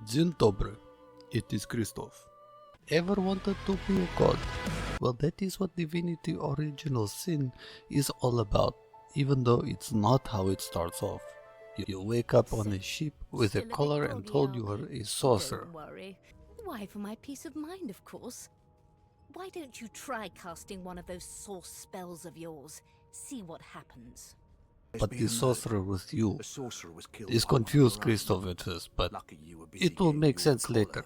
Dzień dobry, it is Krystof. Ever wanted to be a god? Well, that is what Divinity Original Sin is all about, even though it's not how it starts off. You wake up on a ship with a collar and told you are a sorcerer. Don't worry. Why, for my peace of mind, of course. Why don't you try casting one of those source spells of yours? See what happens. But the sorcerer was you. This confused Krystof at first, but it will make sense later.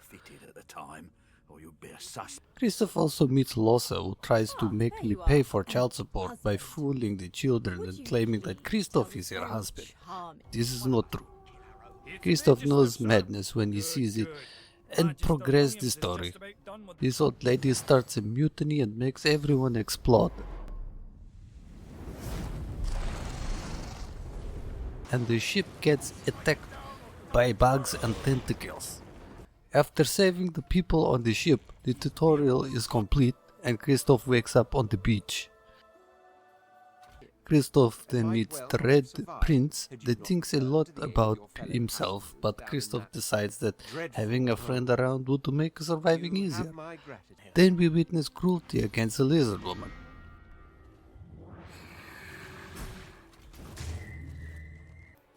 Krystof also meets Losa, who tries to make me pay for child support by fooling the children and claiming that Krystof is her husband. This is not true. Krystof knows madness when he sees it and progresses the story. This old lady starts a mutiny and makes everyone explode. And the ship gets attacked by bugs and tentacles. After saving the people on the ship, the tutorial is complete and Krystof wakes up on the beach. Krystof then meets the Red Prince that thinks a lot about himself, but Krystof decides that having a friend around would make surviving easier. Then we witness cruelty against a lizard woman.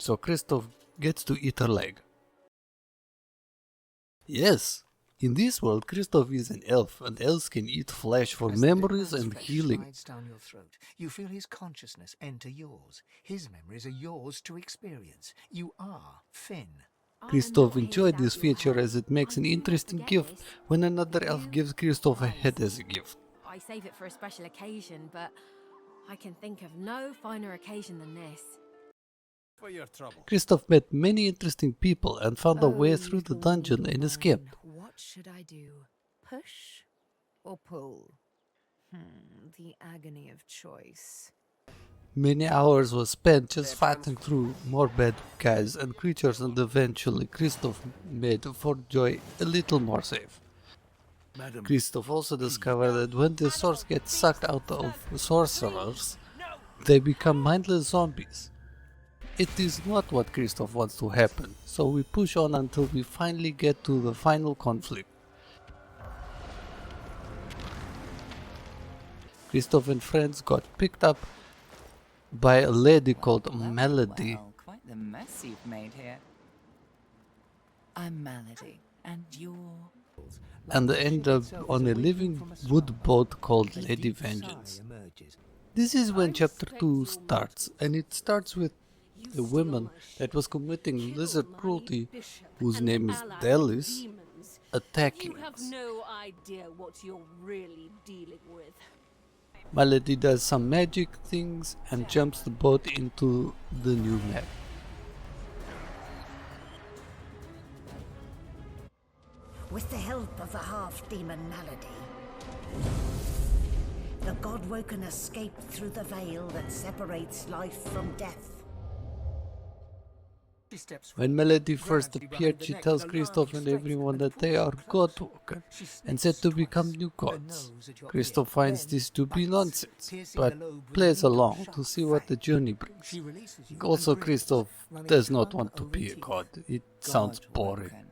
So Krystof gets to eat her leg. Yes, in this world Krystof is an elf, and elves can eat flesh for memories and healing. Down your throat, you feel his consciousness enter yours. His memories are yours to experience. You are Finn. Krystof enjoyed this feature as it makes an interesting gift when another elf gives Krystof a head as a gift. I save it for a special occasion, but I can think of no finer occasion than this. Krystof met many interesting people and found a way through the dungeon and escaped. What should I do? Push or pull? The agony of choice. Many hours were spent just fighting through more bad guys and creatures, and eventually Krystof made Fort Joy a little more safe. Krystof also discovered that when the source gets sucked out of sorcerers, they become mindless zombies. It is not what Krystof wants to happen, so we push on until we finally get to the final conflict. Krystof and friends got picked up by a lady called Melody. Well, quite the mess you've made here. I'm Melody, and you're... And end up on a living wood boat called Lady Vengeance. This is when chapter 2 starts, and it starts with a woman that was committing lizard cruelty, whose name is Delis, attacking You have us. no idea what you're really dealing with. Melody does some magic things and jumps the boat into the new map. With the help of the half-demon Malady, the God-woken escaped through the veil that separates life from death. When Melody first appeared, she tells Krystof and everyone that they are God-woken and said to become new gods. Krystof finds this to be nonsense, but plays along to see what the journey brings. Also, Krystof does not want to be a god. It sounds boring.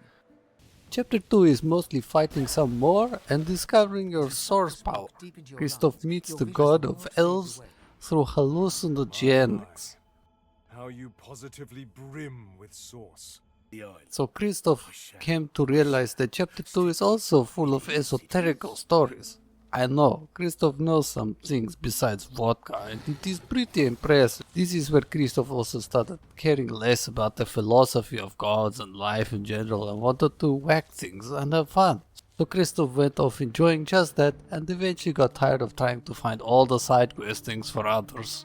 Chapter 2 is mostly fighting some more and discovering your source power. Krystof meets the god of elves through hallucinogenics. How you positively brim with sauce. So Krystof came to realize that chapter 2 is also full of esoterical stories. I know, Krystof knows some things besides vodka, and it is pretty impressive. This is where Krystof also started caring less about the philosophy of gods and life in general and wanted to whack things and have fun. So Krystof went off enjoying just that and eventually got tired of trying to find all the side questings for others.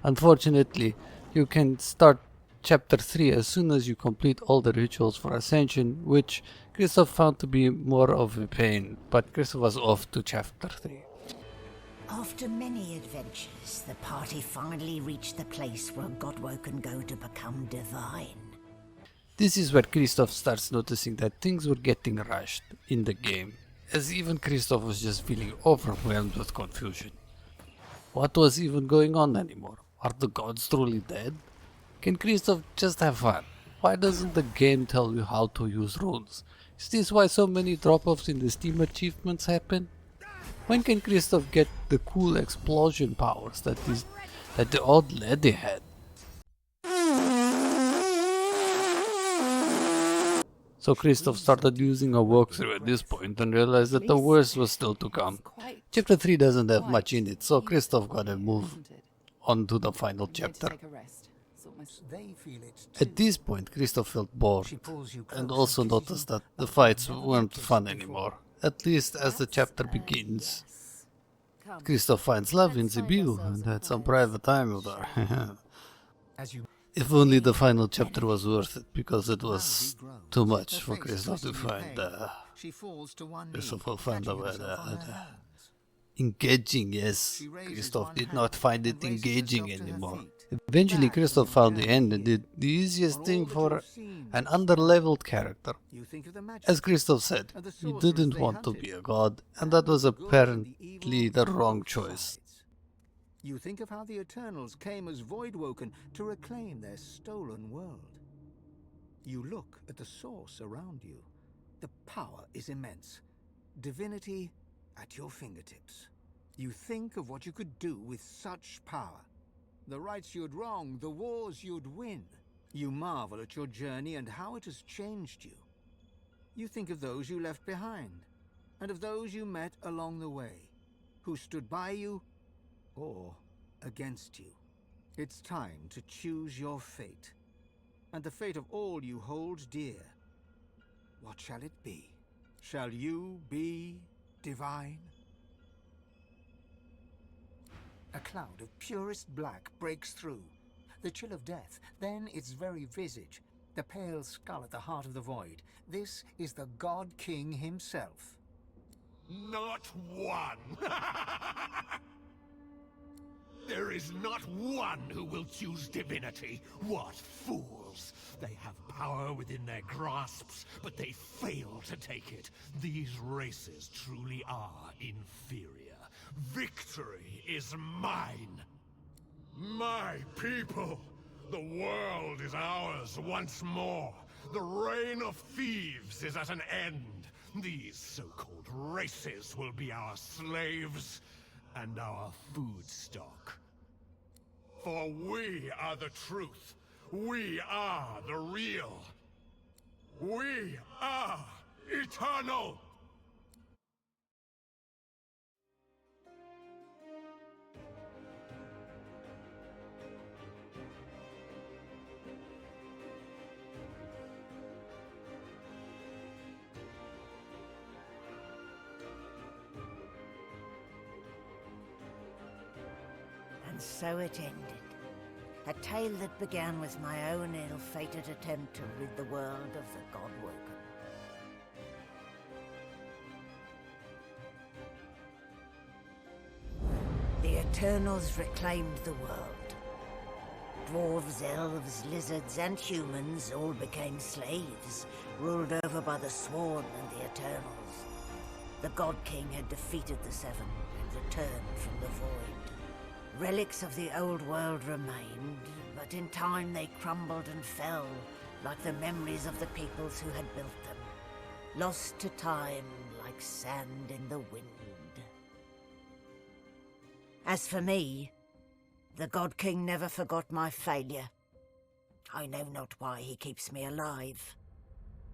Unfortunately, you can start chapter 3 as soon as you complete all the rituals for Ascension, which Krystof found to be more of a pain, but Krystof was off to chapter 3. After many adventures, the party finally reached the place where Godwoken go to become divine. This is where Krystof starts noticing that things were getting rushed in the game, as even Krystof was just feeling overwhelmed with confusion. What was even going on anymore? Are the gods truly dead? Can Krystof just have fun? Why doesn't the game tell you how to use runes? Is this why so many drop-offs in the Steam achievements happen? When can Krystof get the cool explosion powers that the old lady had? So Krystof started using a walkthrough at this point and realized that the worst was still to come. Chapter 3 doesn't have much in it, so Krystof gotta move on to the final chapter. They feel it At this point, Krystof felt bored, and also noticed that the fights weren't fun anymore, at least as the chapter begins. Krystof finds love in Sibyl and had some private time with her. as you If only the final chapter was worth it, because it was too much for Krystof to find. she falls to one knee, Krystof will find catching a herself on her hands. engaging, yes. She raises Krystof one did hand not find and it raises engaging herself to her anymore. feet. Eventually, That Krystof was found the journey end and did the easiest For thing all that for you've seen, an underleveled character. You think of the magic As Krystof said, and the he sorcerers didn't they want to hunted, be a god, and and that was the good and the apparently evil the on wrong both choice. sides. You think of how the Eternals came as Voidwoken to reclaim their stolen world. You look at the source around you. The power is immense. Divinity at your fingertips. You think of what you could do with such power. The rights you'd wrong, the wars you'd win. You marvel at your journey and how it has changed you. You think of those you left behind, and of those you met along the way, who stood by you or against you. It's time to choose your fate, and the fate of all you hold dear. What shall it be? Shall you be divine? A cloud of purest black breaks through. The chill of death, then its very visage, the pale skull at the heart of the void. This is the God King himself. Not one! There is not one who will choose divinity. What fools! They have power within their grasps, but they fail to take it. These races truly are inferior. Victory is mine. My people! The world is ours once more. The reign of thieves is at an end. These so-called races will be our slaves and our food stock. For we are the truth. We are the real. We are eternal. And so it ended. A tale that began with my own ill-fated attempt to rid the world of the Godwoken. The Eternals reclaimed the world. Dwarves, elves, lizards, and humans all became slaves, ruled over by the Sworn and the Eternals. The God King had defeated the Seven and returned from the Void. Relics of the old world remained, but in time they crumbled and fell, like the memories of the peoples who had built them, lost to time like sand in the wind. As for me, the God King never forgot my failure. I know not why he keeps me alive.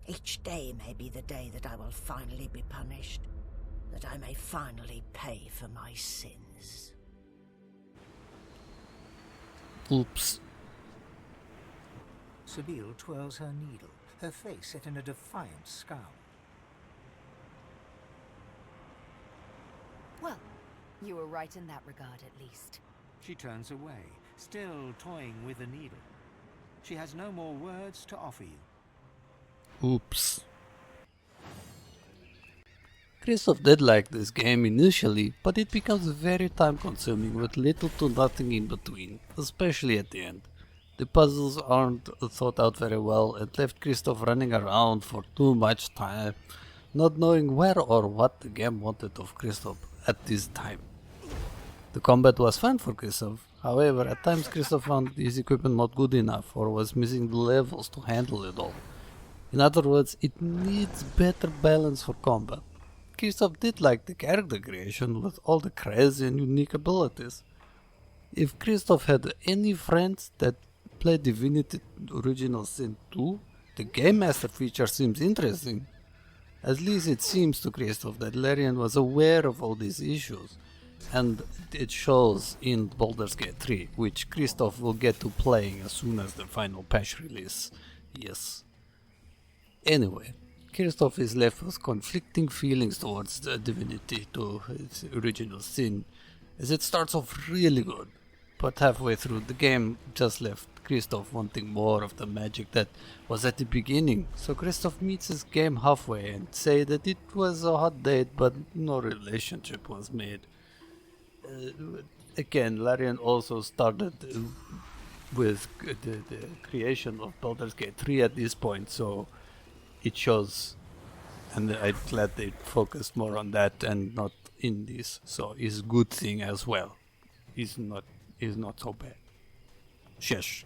Each day may be the day that I will finally be punished, that I may finally pay for my sins. Oops. Sibyl twirls her needle, her face set in a defiant scowl. Well, you were right in that regard, at least. She turns away, still toying with the needle. She has no more words to offer you. Oops. Krystof did like this game initially, but it becomes very time consuming with little to nothing in between, especially at the end. The puzzles aren't thought out very well and left Krystof running around for too much time, not knowing where or what the game wanted of Krystof at this time. The combat was fun for Krystof, However, at times Krystof found his equipment not good enough or was missing the levels to handle it all. In other words, it needs better balance for combat. Krystof did like the character creation with all the crazy and unique abilities. If Krystof had any friends that played Divinity Original Sin 2, the Game Master feature seems interesting. At least it seems to Krystof that Larian was aware of all these issues, and it shows in Baldur's Gate 3, which Krystof will get to playing as soon as the final patch release. Yes. Anyway, Krystof is left with conflicting feelings towards the Divinity to its Original Sin, as it starts off really good, but halfway through the game just left Krystof wanting more of the magic that was at the beginning. So Krystof meets his game halfway and say that it was a hot date but no relationship was made. Again, Larian also started with the creation of Baldur's Gate 3 at this point, so it shows, and I'm glad they focused more on that and not in this, so it's a good thing as well. It's not so bad. Shush.